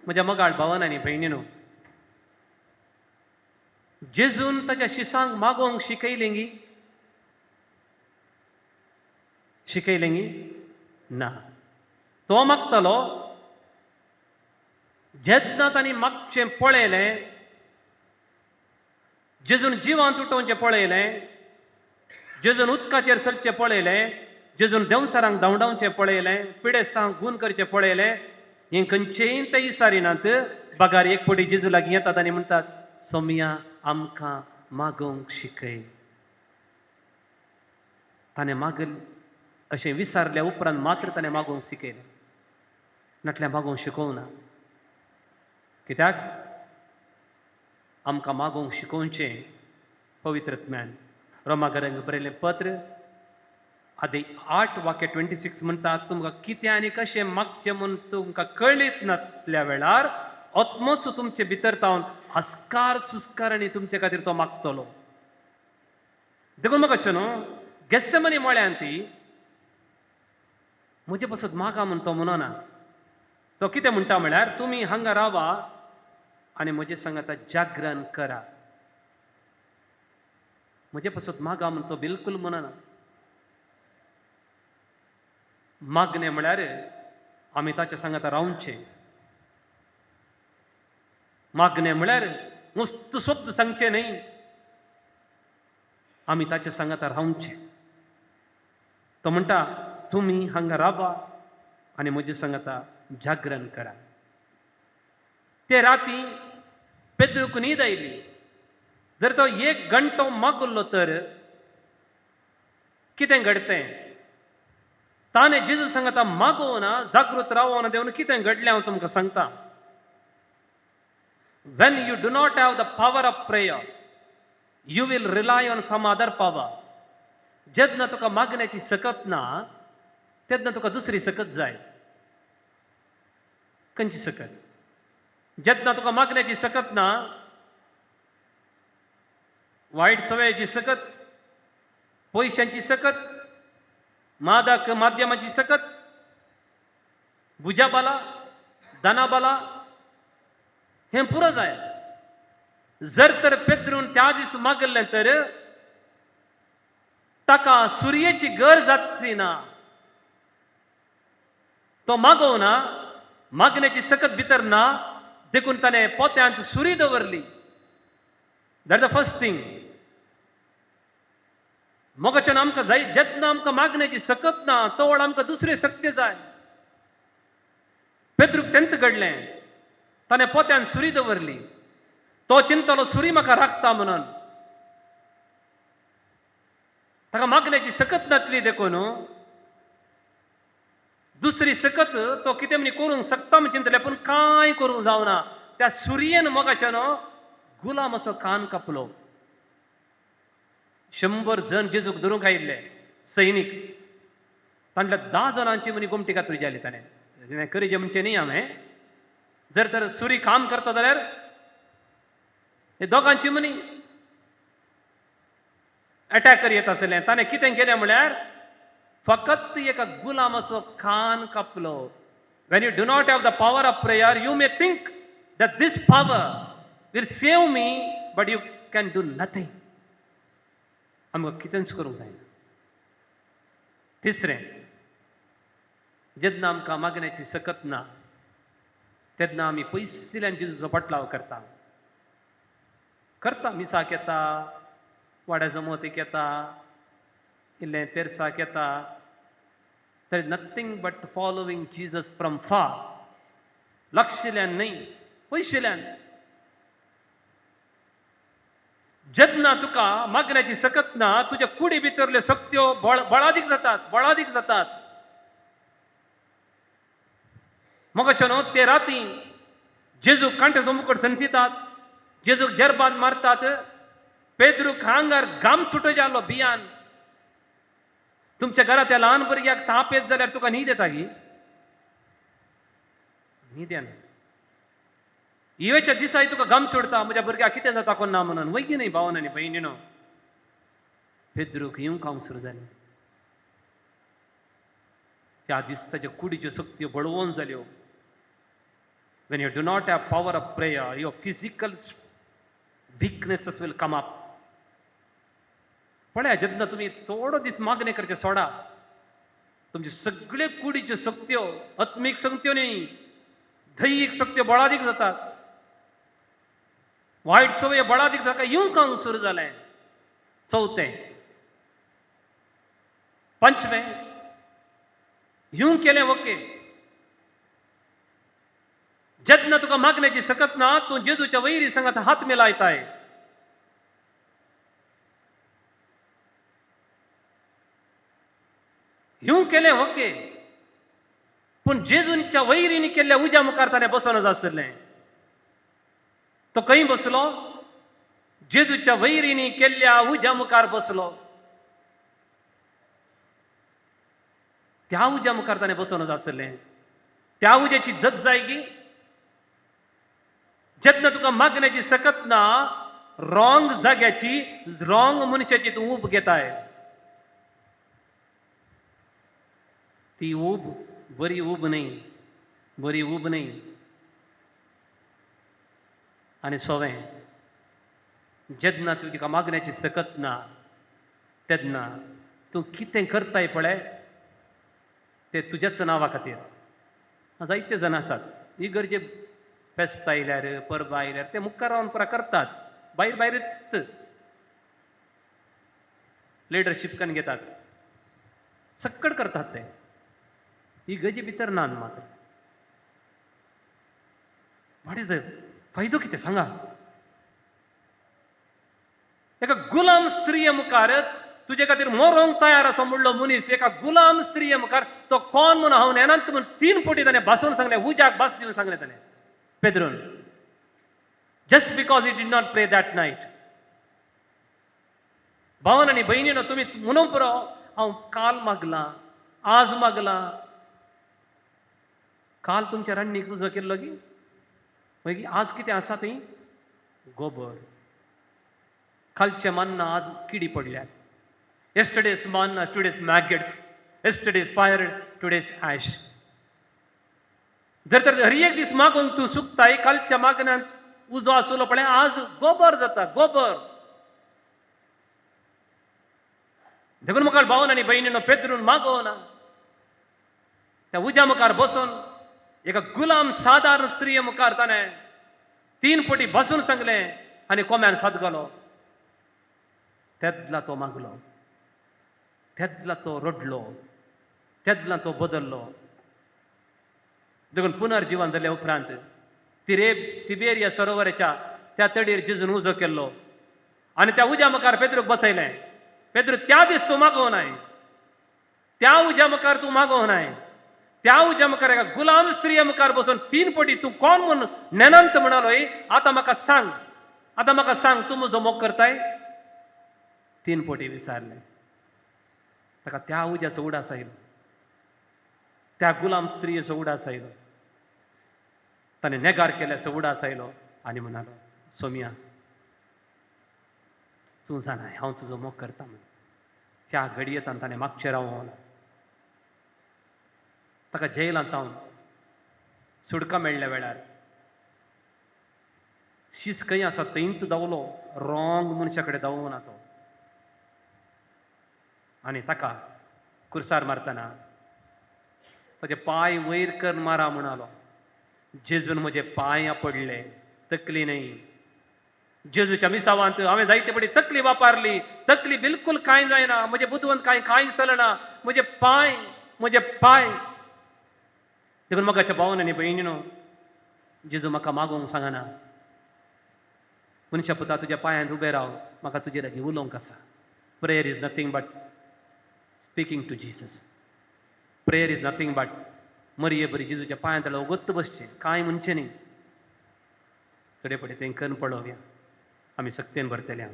म्हज्या मोगाळ भावान आनी भयणीनो, जेजून ताच्या शिसांक मागोवंक शिकयलेंगी ना. तो मागतलो जेन्ना तांणी मागचें पळयलें, जेजून जिवांत उठोवचें पळयलें, जेजून उदकाचेर सरचें पळयलें, जेजून देंवसारांक धांवडावचें पळयलें, पिडेस्तांक गून करचें पळयलें, हें खंयचेंय ते इसारिनात. बागार एक फावटी जेजू लागीं येतात आनी म्हणटात, सोम्या आमकां मागोवंक शिकय. ताणें मागल अशें विचारल्या उपरांत मात्र ताणें मागोवंक शिकयलें, नाटल्यार मागोवंक शिकोवना. कित्याक आमकां मागोवंक शिकोवचें पवित्रत्म्यान. रोमाकारांक बरयलें पत्र आदी 8:26 म्हणटा, तुमकां कितें आनी कशें मागचें म्हूण तुमकां कळीत नासल्या वेळार आत्मो तुमचे भितर तावन आस्कार सुस्कार आनी तुमचे खातीर तो मागतलो. देखून म्हाका अशें न्हू, गेत्सेमनी मळ्यान ती म्हजे पासून मागा म्हूण तो म्हणना. तो कितें म्हणटा म्हळ्यार, तुमी हांगा रावा आनी म्हजे सांगात जागरण करा. म्हजे पासून मागा म्हूण तो बिलकूल म्हणना. मागणें म्हळ्यार आमी ताच्या सांगात रावचें. मागणें म्हळ्यार नुस्त शब्द सांगचे न्हय, आमी ताच्या सांगात रावचें. तो म्हणटा, तुमी हांगा रावा आनी म्हजे सांगात जागरण करा. ते राती पेद्रूक न्हीद आयली. जर तो 1 घंटो मागलो तर कितें घडतें? ताणें जेजू सांगता मागोवना, जागृत रावना देवन कितें घडलें हांव तुमकां सांगता. When you do not have the power of prayer, you will rely on some other power. जेन्ना तुका मागण्याची सकत ना, तेन्ना तुका दुसरी सकत जाय. खंयची सकत? जेन्ना तुका मागण्याची सकत ना, वायट सवयाची सकत, पयशांची सकत, मादक माध्यमाची सकत, भुजाबाला, दानाबाला, हें पुरो जाय. जर तर पेद्रून त्या दीस मागलें तर ताका सुर्येची गरज जातली ना. तो मागोवना, मागण्याची सकत भितर ना, देखून ताणें पोत्यांत सुरी दवरली. That the first thing. मोगाच्यान आमकां जाय, जेन्ना आमकां मागण्याची सकत ना, तो वेळ आमकां दुसरें सत्य जाय. पेद्रूक तेंत घडलें. ताणें पोत्यान सुरी दवरली. तो चिंतलो सुरी म्हाका राखता म्हणून. ताका मागण्याची सकत नासली देखून दुसरी सकत तो कितें म्हणी करूंक शकता म्हण चिंतलें, पूण कांय करूंक जावना. त्या सुरयेन मोगाच्यान गुलाम असो कान कापलो. 100 जण जेजूक धरूंक आयिल्ले सैनीक. तांतल्या 10 जणांची म्हणी गोमटी कातून जाली. ताणें करीजे म्हणचे न्ही हांवें. जर तर सुरी काम करता जाल्यार हे दोगांची म्हणी अटॅकर येत आसलें. ताणें कितें केलें म्हळ्यार फकत एका गुलामाचो कान कापलो. When you do not have the power of prayer, you may think that this power will save me, but you can do nothing. आमकां कितेंच करूंक जायना. तिसरें, जेन्ना आमकां मागण्याची सकत ना, तेन्ना आमी पयसल्यान जेजूचो बटलाव करता. मिसाक येता, वाड्या जमोतीक येता, इल्लें तेरसाक येता. there is nothing but following Jesus from far. लक्षल्यान न्हय, पयसल्यान. जेन्ना तुका मागण्याची सकत ना, तुज्या कुडी भितरल्यो शक्त्यो बळादीक जातात. मोगाच्यान ते राती जेजूक कांट्याचो मुकुट संचितात, जेजूक जरबाद मारतात. पेद्रूक आंगार घाम सुटो जालो भियान. तुमच्या घरांत त्या ल्हान भुरग्याक ताप येत जाल्यार तुका न्हीद येता गी? न्हीद येना. इवेच्या दिसाय तुका घाम सुटता, म्हज्या भुरग्याक कितें जाता कोण ना म्हणून. वय की न्हय भावान आनी भयणीनो? पेद्रूक येवंक हांव सुरू जालें. त्या दीस ताच्या कुडीच्यो शक्त्यो बळवून जाल्यो. When you do not have power of prayer, your physical weaknesses will come up. पळया जेन्ना तुम्ही थोडो दीस मागणे करचे सोडा, तुमचे सगळे कुडीच्यो शक्त्यो, आत्मीक शक्त्यो न्ही, दैहिक शक्त्यो बळादीक जातात. वायट सवय बळादीक जाता येवंक सुरू जालें. चौथें. पंचवें, यूं केलें ओके. जेन्ना तुका मागण्याची सकत ना, तूं जेजूच्या वैरी संगत हात मिलायताय. यूं केलें ओके, पूण जेजूच्या वैरींनी केल्ल्या उज्या मुखार ताणें बसोन आसलें. तो खंय बसलो? जेजूच्या वैरींनी केल्ल्या उज्या मुखार बसलो. त्या उज्या मुखार ताणें बसोन आसलें. त्या उज्याची धग जायगी. जेन्ना तुका मागण्याची सकत ना, रॉंग जाग्याची, रॉंग मनशाची तूं ऊब घेताय. ती ऊब बरी ऊब न्ही, बरी ऊब न्ही. आनी सोवें, जेन्ना तुका मागण्याची सकत ना, तेन्ना तूं कितें करताय पळय, ते तुज्याच नांवा खातीर. जायते जाण आसात, इगर्जे फेस्त आयल्यार, परबा आयल्यार ते मुखार रावन पुरा करतात, भायर भायरूच लिडरशीप करून घेतात, सक्कड करतात ते. इगर्जे भितर नान मात्र. वाट फायदो कितें सांगा? एका गुलाम स्त्रिये मुखार तुजे खातीर मरोंक तयार आसा म्हणलो मनीस, एका गुलाम स्त्रिये मुखार तो कोण म्हूण हांव नेनांत म्हूण 3 फावटी ताणें भासून सांगलें, उज्याक भास दिवन सांगलें ताणें पेद्रोन. Just because he did not pray that night. भावन आनी भयणीनो, तुमी म्हणून पुरो हांव काल मागलां, आज मागलां. काल तुमच्या रान्नीक उजो केल्लो गी, मागीर आज कितें आसा थंय? गोबर. कालचे मन्ना आज किडी पडल्यात. Yesterday's manna, today's maggots. Yesterday's fire, today's ash. जर तर हर एक दीस मागूंक तूं सुकताय, कालच्या मागण्यांत उजो आसलो पळय, आज गोबर जाता, गोबर. देखून मुखार भावन आनी भयणीनो, पेद्रून मागोवना. त्या उज्या मुखार बसून एका गुलाम सादारण स्त्रिये मुखार ताणें 3 फावटी बसून सांगलें आनी कोम्यान सदगलो. तेदला तो मागलो, तेदला तो रडलो, तेदला तो बदललो. देखून पुनर्जीवन जाले उपरांत तिबेरिया सरोवराच्या त्या तडीर जेजून उजो केल्लो आनी त्या उज्या मुखार पेद्रूक बसयलें. पेद्रू, त्या दीस तूं मागोवनाय, त्या उज्या मुखार तूं मागोवनाय. त्या उज्या मुखार एका गुलाम स्त्रिये मुखार बसून 3 फावटी तूं कोण म्हूण नेनंत म्हणालोय, आतां म्हाका सांग, आतां म्हाका सांग, तूं म्हजो मोग करताय? 3 फावटी विचारलें. ताका त्या उज्याचो उडास आयलो, त्या गुलाम स्त्रियेचो उडास आयलो, ताणें नेगार केल्याचो उडास आयलो आनी म्हणालो, सोमिया, तूं जाणाय हांव तुजो मोग करता म्हूण. त्या घडयेंत ताणें मागचें रावोन ताका जेलांत जावन सुडका मेळ्ळ्या वेळार शीस खंय आसा थंयच दावलो, रॉंग मनशा कडेन दावूना तो. आनी ताका कुर्सार मारतना ताचे पांय वयर कर मारा म्हणालो. जेजून म्हजे पांय पडले, तकली न्ही. जेजूच्या मिसावांत हांवें जायते फावटी तकली वापरली, तकली बिलकुल कांय जायना, म्हजे बुदवंत कांय चलना, म्हजे पांय, म्हजे पांय. देखून म्हाकाच्या भावन आनी भयणीनो, जेजू म्हाका मागोवंक सांगना. मनशा पुता, तुज्या पांयान उबें राव, म्हाका तुजे लागीं उलोवंक आसा. Prayer is nothing but speaking to Jesus. Prayer is nothing but मरये बरी जेजूच्या पांयां तळा वगत बसचें, कांय म्हणचें न्ही. थोडे फावटी तें करून पळोवया, आमी सक्तेन भरतले.